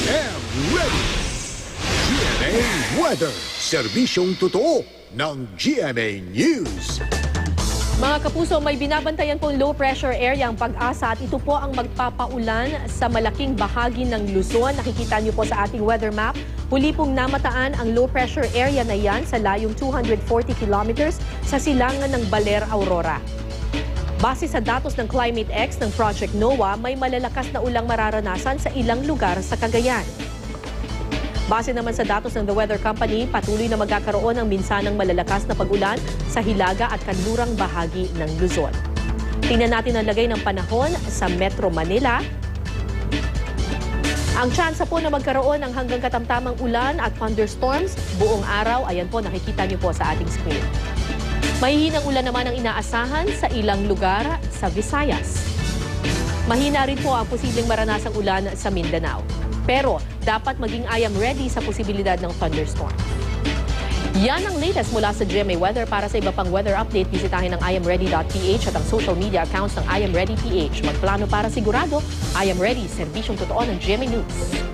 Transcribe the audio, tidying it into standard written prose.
am ready. GMA Weather. Serbisyong totoo ng GMA News. Mga kapuso, may binabantayan pong low pressure area ang Pag-asa at ito po ang magpapaulan sa malaking bahagi ng Luzon. Nakikita niyo po sa ating weather map. Huli pong namataan ang low pressure area na yan sa layong 240 kilometers sa silangan ng Baler, Aurora. Base sa datos ng Climate X ng Project NOAA, may malalakas na ulang mararanasan sa ilang lugar sa Cagayan. Base naman sa datos ng The Weather Company, patuloy na magkakaroon ng minsanang malalakas na pag-ulan sa hilaga at kanlurang bahagi ng Luzon. Tingnan natin ang lagay ng panahon sa Metro Manila. Ang tsansa po na magkaroon ng hanggang katamtamang ulan at thunderstorms buong araw, ayan po, nakikita niyo po sa ating screen. Mahihinang ulan naman ang inaasahan sa ilang lugar sa Visayas. Mahina rin po ang posibleng maranasang ulan sa Mindanao. Pero dapat maging I am ready sa posibilidad ng thunderstorm. Yan ang latest mula sa GMA Weather. Para sa iba pang weather update, bisitahin ang iamready.ph at ang social media accounts ng I Am Ready PH. Magplano para sigurado, I Am Ready, serbisyong totoo ng GMA News.